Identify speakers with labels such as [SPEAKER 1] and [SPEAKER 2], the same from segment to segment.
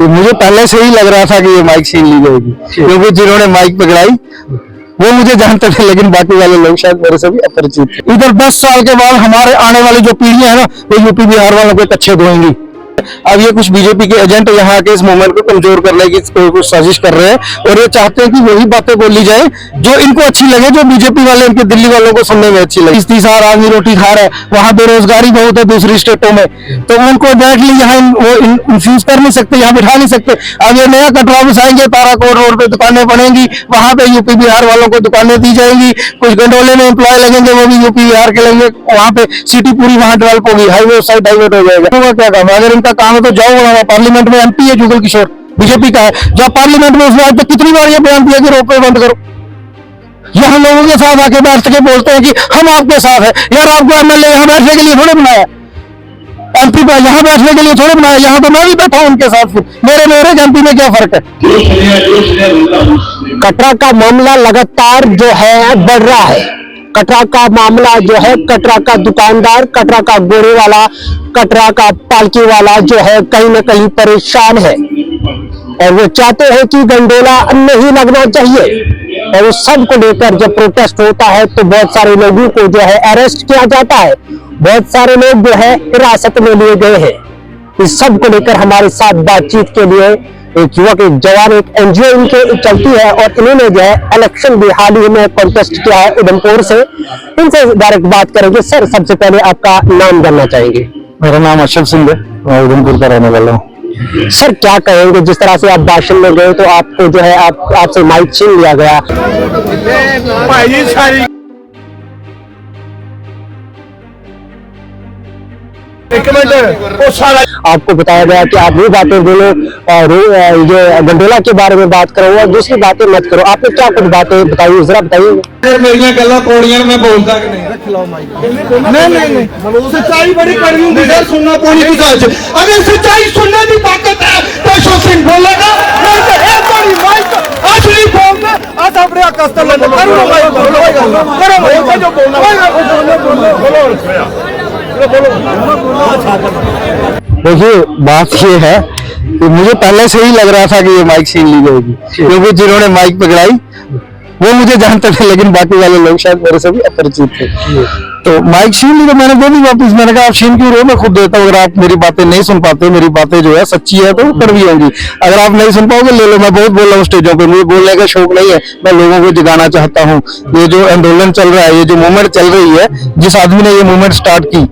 [SPEAKER 1] तो मुझे पहले से ही लग रहा था कि ये माइक छीन ली जाएगी, क्योंकि जिन्होंने माइक पकड़ाई वो मुझे जानते थे, लेकिन बाकी वाले लोग शायद मेरे से भी अपरिचित थे। इधर 10 साल के बाद हमारे आने वाली जो पीढ़ियां है ना, वो यूपी बिहार वालों के कच्चे धोएंगी। अब ये कुछ बीजेपी के एजेंट यहाँ के इस मूवमेंट को कमजोर करने की कुछ साजिश कर रहे हैं, और ये चाहते हैं कि वही बातें बोली जाए जो इनको अच्छी लगे, जो बीजेपी वाले इनके दिल्ली वालों को सुनने में अच्छी लगे। 30 आदमी रोटी खा रहे हैं, वहाँ बेरोजगारी बहुत है दूसरी स्टेटों में, तो उनको डायरेक्टली यहाँ वो इन्फ्यूज कर नहीं सकते, यहाँ बिठा नहीं सकते। अब ये नया कटरा बसाएंगे, ताराकोट रोड पे दुकानें बनेंगी, वहाँ पे यूपी बिहार वालों को दुकानें दी जाएंगी, कुछ गंडोले में एम्प्लॉय लगेंगे, वो भी यूपी बिहार के लगेंगे, वहाँ पे सिटी पूरी वहाँ डेवलप होगी, हाईवे साइड डाइवर्ट हो जाएगा। तो क्या काम है, अगर इनका काम है तो जाओ। पार्लियामेंट में एमपी है जुगल किशोर, बीजेपी का है, जब पार्लियामेंट में उसने आज तक कितनी बार ये बयान दिया कि रोपवे बंद करो। यहाँ लोगों के साथ आके बैठ के बोलते हैं कि हम आपके साथ है। यार आपको एमएलए यहाँ बैठने के लिए थोड़े बनाया, एमपी पर यहाँ बैठने के लिए थोड़े बनाया, यहाँ तो मैं भी बैठा हूँ उनके साथ। मेरे एमपी में क्या फर्क है।
[SPEAKER 2] कटरा का मामला लगातार जो है बढ़ रहा है। कटरा का मामला जो है, कटरा का दुकानदार, कटरा का गोरे वाला, कटरा का पालकी वाला जो है कहीं ना कहीं परेशान है, और वो चाहते हैं कि गंडोला नहीं लगना चाहिए। और उस सब को लेकर जब प्रोटेस्ट होता है तो बहुत सारे लोगों को जो है अरेस्ट किया जाता है, बहुत सारे लोग जो है हिरासत में लिए गए हैं। इस सब को लेकर हमारे साथ बातचीत के लिए एक युवक, एक जवान, एक एनजीओ इनके चलती है, और इन्होंने जो है इलेक्शन भी हाल ही में कॉन्टेस्ट किया है उधमपुर से। इनसे डायरेक्ट बात करेंगे। सर, सबसे पहले आपका नाम जानना चाहेंगे।
[SPEAKER 1] मेरा नाम अशोक सिंह है, मैं उधमपुर का रहने वाला हूँ।
[SPEAKER 2] सर, क्या कहेंगे, जिस तरह से आप भाषण में गए तो आपको जो है आपसे माइक छीन लिया गया।
[SPEAKER 1] एक मिनट, वो सारा
[SPEAKER 2] आपको बताया गया कि आप वो बातें बोलो, ये गंडोला के बारे में बात करो और दूसरी बातें मत करो। आपने क्या कुछ बातें बताई, जरा बताइए।
[SPEAKER 3] मेरिया गल्लां कोड़ियां मैं बोलता कि नहीं। नहीं, सच्चाई बड़ी कड़वी होती है, सुनना कोई नहीं सच। अगर सच्चाई सुनने की ताकत है तो अशोक सिंह बोलेगा, नहीं तो एक बारी माइक असली बोलना आज अपने कस्टमर करो माइक करो जो बोलना
[SPEAKER 1] देखिए, बात ये है कि मुझे पहले से ही लग रहा था कि ये माइक छीन ली जाएगी, क्योंकि जिन्होंने माइक पकड़ाई वो मुझे जानते थे, लेकिन बाकी वाले लोग शायद मेरे से भी अपरिचित थे। तो माइक छीन ली तो मैंने दे दी वापस। मैंने कहा आप छीन क्यों रहे हो, मैं खुद देता हूँ। अगर आप मेरी बातें नहीं सुन पाते, मेरी बातें जो है सच्ची है तो कड़वी होंगी। अगर आप नहीं सुन पाओगे ले लो, मैं बहुत बोल रहा हूँ स्टेजों पे, मुझे बोलने का शौक नहीं है, मैं लोगों को जगाना चाहता हूँ। ये जो आंदोलन चल रहा है, ये जो मूवमेंट चल रही है, जिस आदमी ने ये मूवमेंट स्टार्ट की,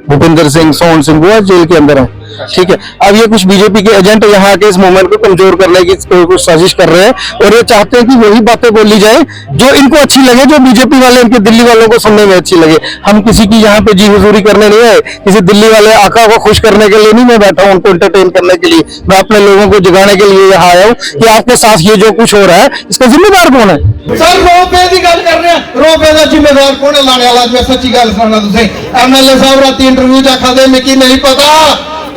[SPEAKER 1] भूपेंद्र सिंह, सोहन सिंह, वो जेल के अंदर है, ठीक है। अब ये कुछ बीजेपी के एजेंट यहाँ के इस मूवमेंट को कमजोर करने की कुछ साजिश कर रहे हैं, और ये चाहते हैं कि वही बातें बोली जाए जो इनको अच्छी लगे, जो बीजेपी वाले इनके दिल्ली वालों को सुनने में अच्छी लगे। हम किसी की यहाँ पे जी हुजूरी करने नहीं आए, किसी दिल्ली वाले आका को खुश करने के लिए नहीं मैं बैठा हूँ, उनको एंटरटेन करने के लिए। मैं अपने लोगों को जगाने के लिए यहाँ आया हूँ कि आपके साथ ये जो कुछ हो रहा है इसका जिम्मेदार कौन है।
[SPEAKER 3] सर, रोपवे की गल कर रहे हैं, रोपवे का जिम्मेदार कौन है लाने वाला? मैं सच्ची गल सुना, तुझे एमएलए साहब रात इंटरव्यू च आखा दे मिकी नहीं पता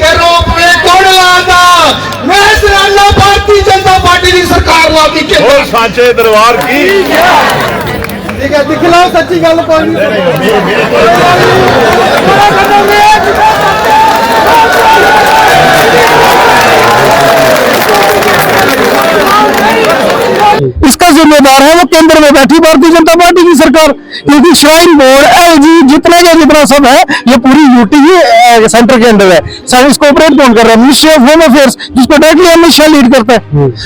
[SPEAKER 3] कि रोपवे कौन लाता। मैं सराहना भारतीय जनता पार्टी की सरकार लाती के
[SPEAKER 4] सांचे दरबार की।
[SPEAKER 3] ठीक है, दिख लो सच्ची गल कोई नहीं।
[SPEAKER 1] इसका जिम्मेदार है वो केंद्र में बैठी भारतीय जनता पार्टी की सरकार, क्योंकि श्राइन बोर्ड, एलजी, जितना सब है ये पूरी यूटी ही सेंटर के अंदर है। सर, इसको ऑपरेट कौन कर रहा है? मिनिस्ट्री ऑफ होम अफेयर्स, जिसको डायरेक्टली अमित शाह लीड करता है।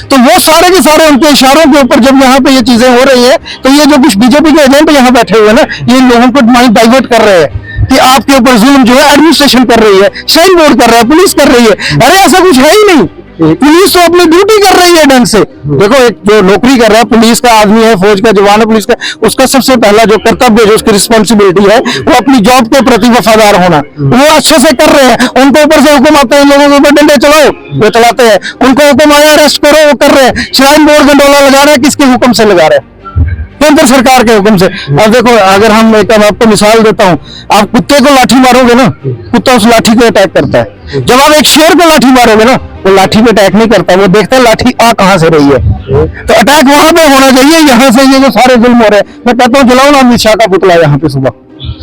[SPEAKER 1] तो वो सारे के सारे उनके इशारों के ऊपर जब यहाँ पे ये चीजें हो रही है, तो ये जो कुछ बीजेपी के एजेंट यहाँ बैठे हुए हैं ना, ये लोगों को माइंड डाइवर्ट कर रहे हैं कि आपके ऊपर जुल्म जो है एडमिनिस्ट्रेशन कर रही है, श्राइन बोर्ड कर रहा है, पुलिस कर रही है। अरे ऐसा कुछ है ही नहीं। पुलिस तो अपनी ड्यूटी कर रही है ढंग से। देखो, एक जो नौकरी कर रहा है, पुलिस का आदमी है, फौज का जवान है, पुलिस का, उसका सबसे पहला जो कर्तव्य, जो उसकी रिस्पॉन्सिबिलिटी है, वो अपनी जॉब के प्रति वफादार होना। वो अच्छे से कर रहे हैं। उनको ऊपर से हुक्म आते हैं लोगों के ऊपर डंडे चलाओ, वो चलाते हैं। उनको हुक्म आया अरेस्ट करो, वो कर रहे हैं। श्राइन बोर्ड गंडोला लगा रहा है, किसके हुक्म से लगा रहा है? केंद्र सरकार के हुक्म से। अब देखो, अगर हम एक आपको मिसाल देता हूँ, आप कुत्ते को लाठी मारोगे ना, कुत्ता उस लाठी को अटैक करता है। जब आप एक शेर को लाठी मारोगे ना, वो लाठी पे अटैक नहीं करता, वो देखता है लाठी आ कहां से रही है। तो अटैक वहां पे होना चाहिए, यहाँ से ये जो सारे जुल्म हो रहे हैं। मैं कहता हूँ जलाओ ना अमित शाह का पुतला यहाँ पे सुबह।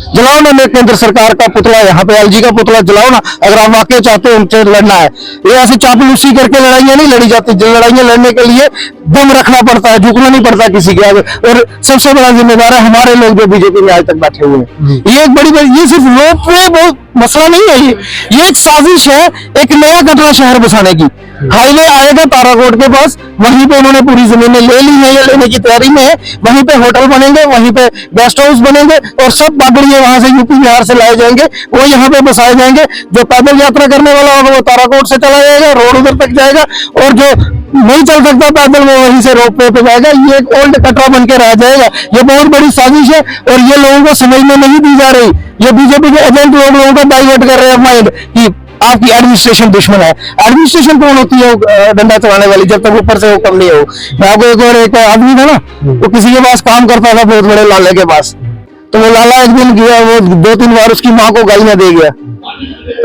[SPEAKER 1] जलाओ ना, मैं केंद्र सरकार का पुतला, यहाँ पे एलजी का पुतला जलाओ ना, अगर आप वाकई चाहते हो उनसे लड़ना है। ये ऐसे चापलूसी करके लड़ाइयां नहीं लड़ी जाती, लड़ाइयां लड़ने के लिए दम रखना पड़ता है, झुकना नहीं पड़ता किसी के आगे। और सबसे बड़ा जिम्मेदार है हमारे लोग जो बीजेपी में आज तक बैठे हुए हैं। ये एक बड़ी, ये सिर्फ रोप वे बहुत मसला नहीं है, ये एक साजिश है एक नया कटरा शहर बसाने की। हाईवे आएगा ताराकोट के पास, वहीं पे उन्होंने पूरी जमीनें ले ली है या लेने की तैयारी में है, वहीं पे होटल बनेंगे, वहीं पे गेस्ट हाउस बनेंगे और सब पागड़ियां वहां से यूपी बिहार से लाए जाएंगे, वो यहाँ पे बसाए जाएंगे। जो पैदल यात्रा करने वाला होगा वो ताराकोट से चला जाएगा, रोड उधर तक जाएगा, और जो नहीं चल सकता पैदल वो वहीं से रोप वे पे जाएगा। ये एक ओल्ड कटरा बन के रह जाएगा। ये बहुत बड़ी साजिश है और ये लोगों को समझ में नहीं दी जा रही। ये बीजेपी के एजेंट लोगों को डाइवर्ट कर रहे हैं माइंड कि आपकी एडमिनिस्ट्रेशन दुश्मन है। एडमिनिस्ट्रेशन कौन होती है? डंडा चलाने वाली, जब तक ऊपर से वो कम नहीं हो। मैं आपको एक आदमी था ना, वो किसी के पास काम करता था, बहुत बड़े लाले के पास, तो वो लाला एक दिन गया, वो 2-3 बार उसकी माँ को गालियां दे गया,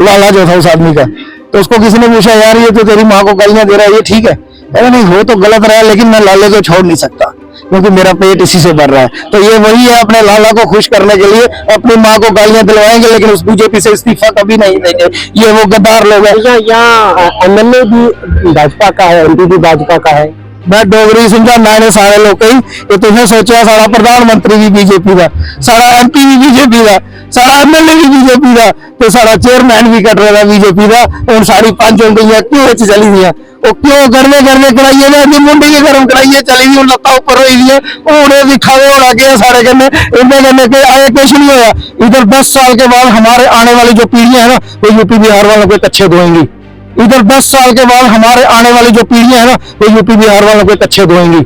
[SPEAKER 1] लाला जो था उस आदमी का। तो उसको किसी ने पूछा, यार ये तो तेरी माँ को गालियां दे रहा है, ये ठीक है? अरे नहीं, वो तो गलत रहा, लेकिन मैं लाले को छोड़ नहीं सकता क्योंकि मेरा पेट इसी से भर रहा है। तो ये वही है, अपने लाला को खुश करने के लिए अपनी माँ को गालियां दिलवाएंगे, लेकिन उस बीजेपी से इस्तीफा कभी नहीं देंगे। ये वो गद्दार लोग हैं।
[SPEAKER 2] यहाँ एमएलए भी भाजपा का है, एमपी भी भाजपा का है।
[SPEAKER 1] मैं डोगरी समझा मैंने सारे लोग कही कि तुझे सोचा सारा प्रधानमंत्री भी बीजेपी का, सारा एमपी भी बीजेपी का, सारा एमएलए भी बीजेपी का, तो सारा चेयरमैन भी कर रहा था बीजेपी का। और सारी 5 उंगलियां क्यों चली हुई है? वो क्यों करने कराइए ना, मुंडी के गर्म कराइए चली हुई, लत्ता ऊपर हुई है, उन्हें दिखावे उड़ा के सारे करने इनमें करने के आगे कुछ नहीं होगा। इधर 10 साल के बाद हमारे आने वाली जो पीढ़ियां है ना, वो यूपी बिहार वालों के कच्चे धोएंगी। इधर 10 साल के बाद हमारे आने वाली जो पीढ़ियां है ना, वो यूपी बिहार वालों के कच्चे धोएंगी।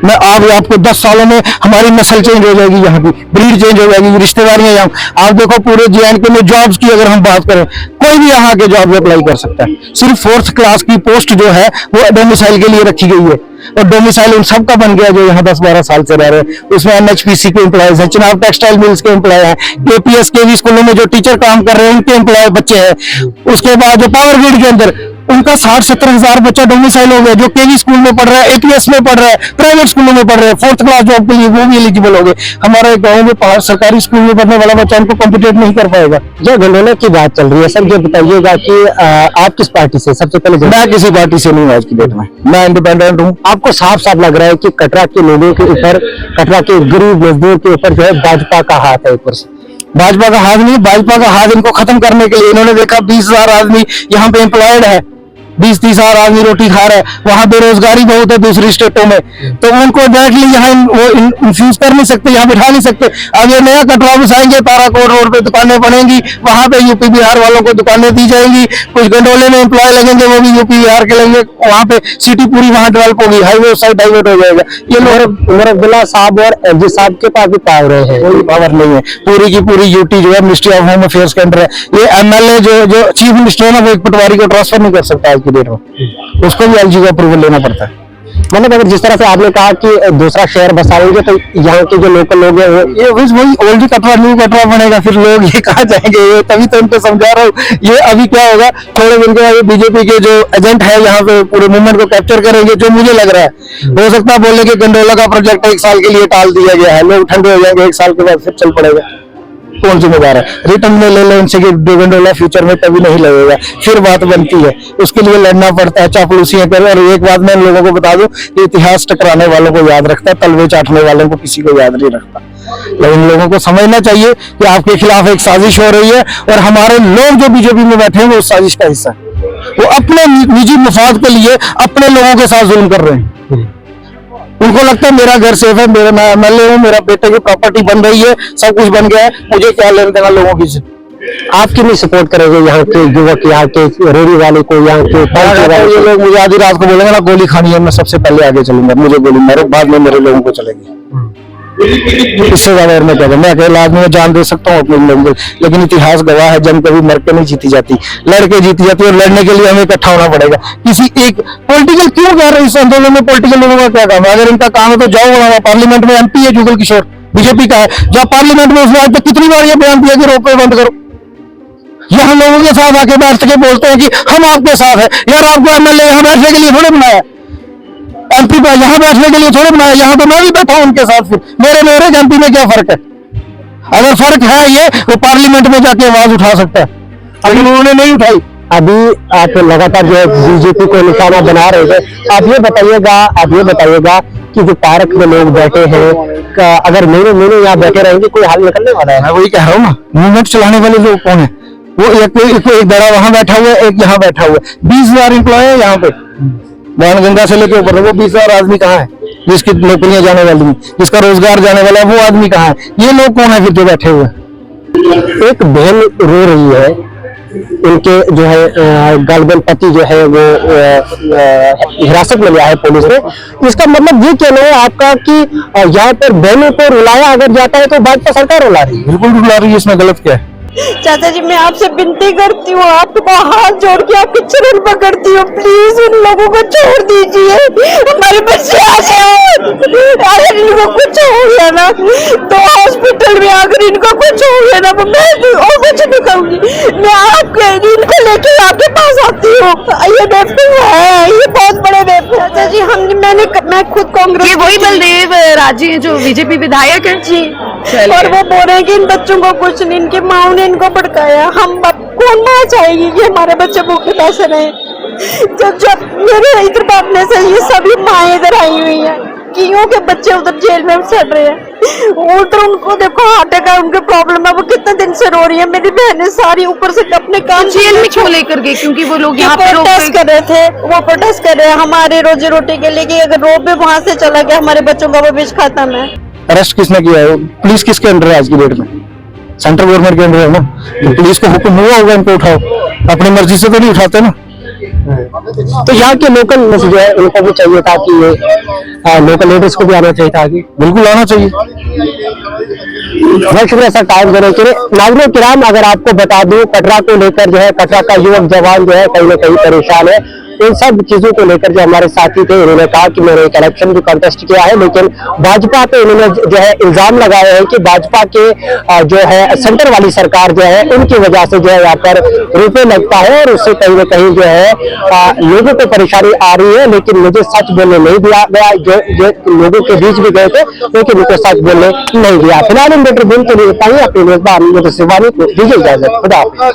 [SPEAKER 1] मैं आपको 10 सालों में हमारी नस्ल चेंज हो जाएगी, यहाँ की ब्रीड चेंज हो जाएगी, रिश्तेदारियां यहाँ। आप देखो पूरे JNK में जॉब्स की अगर हम बात करें, कोई भी यहाँ के जॉब अप्लाई कर सकता है। सिर्फ 4th क्लास की पोस्ट जो है वो डोमिसाइल के लिए रखी गई है, और डोमिसाइल उन सब का बन गया जो यहाँ 10-12 साल से रह रहे हैं। उसमें NHPC के एम्प्लॉयज हैं, चिनाब टेक्सटाइल मिल्स के एम्प्लॉय हैं, KPS KV स्कूलों में जो टीचर काम कर रहे हैं उनके एम्प्लॉय बच्चे हैं। उसके बाद जो पावर ग्रिड के अंदर उनका 60-70 हजार बच्चा डोमिसाइल हो गया, जो KV स्कूल में पढ़ रहा है, APS में पढ़ रहा है, प्राइवेट स्कूलों में पढ़ रहे हैं, 4th क्लास जॉब के लिए वो भी एलिजिबल हो गए। हमारे गाँव में सरकारी स्कूल में पढ़ने वाला बच्चा उनको कॉम्पिटेट नहीं कर पाएगा।
[SPEAKER 2] जो गंडोला की बात चल रही है सर, ये बताइएगा कि आप किस पार्टी से? सबसे पहले
[SPEAKER 1] मैं किसी पार्टी से नहीं हूँ आज की डेट में, मैं इंडिपेंडेंट हूँ।
[SPEAKER 2] आपको साफ साफ लग रहा है कि कटरा के लोगों के ऊपर, कटरा के गरीब मजदूर के ऊपर जो है भाजपा का हाथ है ऊपर से।
[SPEAKER 1] भाजपा का हाथ नहीं, भाजपा का हाथ इनको खत्म करने के लिए इन्होंने देखा 20,000 आदमी यहाँ पे एम्प्लॉयड है, 20-30 हजार आदमी रोटी खा रहा है, वहां बेरोजगारी बहुत है दूसरी स्टेटों में, तो उनको डायरेक्टली यहाँ वो इन्फ्यूज कर नहीं सकते, यहाँ बिठा नहीं सकते। अब ये नया कटरा बसाएंगे, ताराकोट रोड पे दुकानें बनेंगी, वहां पे यूपी बिहार वालों को दुकानें दी जाएंगी, कुछ गंडोले में एम्प्लॉय लगेंगे वो भी यूपी बिहार के लगेंगे, वहां पे सिटी पूरी वहां डेवलप होगी, हाईवे साइड डाइवर्ट हो जाएगा। ये लोग
[SPEAKER 2] उमर अब्दुल्ला साहब और एलजी साहब के पास भी पावर है,
[SPEAKER 1] कोई पावर नहीं है, पूरी की पूरी यूटी जो है मिनिस्ट्री ऑफ होम अफेयर्स के अंडर है। ये MLA जो चीफ मिनिस्टर है ना, वो एक पटवारी को ट्रांसफर नहीं कर सकता आज की डेट में, उसको भी LG का अप्रूवल लेना पड़ता है।
[SPEAKER 2] मतलब अगर जिस तरह से आपने कहा कि दूसरा शहर बसाएंगे तो यहाँ के जो लोकल लोग हैं
[SPEAKER 1] ये वही ओल्ड कटरा न्यू कटरा बनेगा, फिर लोग ये कहाँ जाएंगे? ये तभी तो उनको समझा रहा हूँ। ये अभी क्या होगा, थोड़े दिन के बाद बीजेपी के जो एजेंट है यहाँ पे पूरे मूवमेंट को कैप्चर करेंगे, जो मुझे लग रहा है। हो सकता है बोले कि गंडोला का प्रोजेक्ट 1 साल के लिए टाल दिया गया है, लोग ठंडे हो जाएंगे, 1 साल के बाद फिर चल पड़ेगा। कौन जिम्मेदार है? रिटर्न में ले लो उनसे कि गंडोला फ्यूचर में कभी नहीं लगेगा, फिर बात बनती है, उसके लिए लड़ना पड़ता है, चापलूसियां कर। और एक बात मैं लोगों को बता दूं, इतिहास टकराने वालों को याद रखता है, तलवे चाटने वालों को किसी को याद नहीं रखता। लेकिन लोगों को समझना चाहिए कि आपके खिलाफ एक साजिश हो रही है, और हमारे लोग जो बीजेपी में बैठे हैं वो उस साजिश का हिस्सा है। वो अपने निजी मफाद के लिए अपने लोगों के साथ जुल्म कर रहे हैं। उनको लगता है मेरा घर सेफ है, मेरा MLA हूँ, मेरा बेटे की प्रॉपर्टी बन रही है, सब कुछ बन गया है, मुझे क्या लेना देना लोगों की से।
[SPEAKER 2] आप क्यों नहीं सपोर्ट करेंगे यहाँ के युवक, यहाँ के रेडी वाले को, यहाँ के
[SPEAKER 1] ये लोग मुझे आधी रात को बोलेंगे ना गोली खानी है, मैं सबसे पहले आगे चलूंगा, मुझे गोली मारो, बाद में मेरे लोगों को चलेगी। इससे ज्यादा और मैं क्या, मैं अकेला आदमी में जान दे सकता हूँ अपने लोगों को, लेकिन इतिहास गवाह है, जंग कभी मर के नहीं जीती जाती, लड़के जीती जाती है। और लड़ने के लिए हमें इकट्ठा होना पड़ेगा। किसी एक पॉलिटिकल क्यों कर रहे हैं इस आंदोलन में? पॉलिटिकल लोगों का क्या काम है? अगर इनका काम है तो जाओ, वहां पार्लियामेंट में MP है जुगल किशोर, बीजेपी का है, जब पार्लियामेंट में उसने आज तक कितनी बार ये बयान दिया कि रोपवे बंद करो। यहाँ लोगों के साथ आके बैठ के बोलते हैं कि हम आपके साथ है। यार आपको MLA यहाँ बैठने के लिए थोड़े बनाया, MP पर यहाँ बैठने के लिए थोड़े बनाया, यहाँ तो मैं भी बैठा हूँ उनके साथ, फिर मेरे MP में क्या फर्क है? अगर फर्क है ये, वो पार्लियामेंट में जाके आवाज उठा सकता है, अभी उन्होंने नहीं उठाई।
[SPEAKER 2] अभी आप लगातार जो है बीजेपी को निशाना बना रहे थे। आप ये बताइएगा कि जो पार्क में लोग बैठे हैं, अगर महीने यहाँ बैठे रहेंगे कोई हल निकलने वाला है?
[SPEAKER 1] मैं वही कह रहा हूँ ना, मूवमेंट चलाने वाले लोग कौन है? वो एक दड़ा वहां बैठा हुआ है, एक यहाँ बैठा हुआ है। 20,000 एम्प्लॉय है यहाँ पे, बाणगंगा से लेके ऊपर। वो 20,000 आदमी कहाँ है जिसकी नौकरियां जाने वाली हैं, जिसका रोजगार जाने वाला है? वो आदमी कहाँ है? ये लोग कौन है फिर जो बैठे हुए हैं?
[SPEAKER 2] एक बहन रो रही है, इनके जो है गालबन पति जो है वो हिरासत में लिया है पुलिस ने। इसका मतलब ये कहना है आपका कि यहाँ पर बहनों को रुलाया अगर जाता है तो भाजपा सरकार रुला रही है?
[SPEAKER 1] बिल्कुल रुला रही है, इसमें गलत क्या है?
[SPEAKER 4] चाचा जी, मैं आपसे विनती करती हूँ, आपको हाथ जोड़ के आपके चरण पकड़ती हूँ, प्लीज उन लोगों को छोड़ दीजिए। हमारे बच्चे अगर इनको कुछ हो गया ना तो हॉस्पिटल में आकर इनको कुछ हो गया ना, मैं और कुछ नहीं कहूंगी। मैं आपके इनको लेके आपके पास आती हूँ। ये बेवकूफ है, ये बहुत बड़े बेवकूफ। चाचा जी, मैं खुद कांग्रेस,
[SPEAKER 5] ये वही बलदेव राजी हैं जो बीजेपी विधायक है
[SPEAKER 4] जी, और वो बोल रहे हैं कि इन बच्चों को कुछ नहीं, इनकी माँ ने इनको भड़काया। हम कौन माँ चाहेगी कि हमारे बच्चे भूखे पैसे रहे? जब मेरे इधर भागने से ये सभी माएँ इधर आई हुई हैं, क्यों के बच्चे उधर जेल में सड़ रहे हैं, उधर उनको देखो हार्ट अटैक, उनके प्रॉब्लम है, वो कितने दिन से रो रही है। मेरी बहनें सारी ऊपर से अपने काम
[SPEAKER 5] जेल में क्यों लेकर गए? क्योंकि वो लोग यहाँ पे
[SPEAKER 4] प्रोटेस्ट कर रहे थे, वो प्रोटेस्ट कर रहे हैं हमारे रोजी रोटी के लिए, कि अगर रोब भी वहां से चला गया हमारे बच्चों का भविष्य खत्म है।
[SPEAKER 1] अरेस्ट किसने किया है? पुलिस किसके अंडर है आज की डेट में? सेंट्रल गवर्नमेंट के अंडर है ना। तो पुलिस को हुक्म हुआ होगा इनको उठाओ, अपनी मर्जी से तो नहीं उठाते ना।
[SPEAKER 2] तो यहाँ के लोकल जो है उनको भी चाहिए था कि ये लोकल लीडर्स को भी आना चाहिए था आगे।
[SPEAKER 1] बिल्कुल आना चाहिए।
[SPEAKER 2] बहुत शुक्रिया सर टाइम देने के लिए। नागरिक किराम, अगर आपको बता दूं, कटरा को लेकर जो है, कटरा का युवक जवान जो है कहीं ना कहीं परेशान है। इन सब चीजों को लेकर जो हमारे साथी थे, उन्होंने कहा कि मैंने एक इलेक्शन भी कंटेस्ट किया है, लेकिन भाजपा पे उन्होंने जो है इल्जाम लगाया है कि भाजपा के जो है सेंटर वाली सरकार जो है उनकी वजह से जो है यहाँ पर रुपये लगता है और उससे कहीं ना कहीं जो है लोगों को परेशानी आ रही है। लेकिन मुझे सच बोलने नहीं दिया गया, जो लोगों के बीच भी गए थे लेकिन उनको सच बोलने नहीं दिया। फिलहाल इन बेटर दिन के लिए अपनी मेजबान शिवानी को दीजिए इजाजत। खुदा।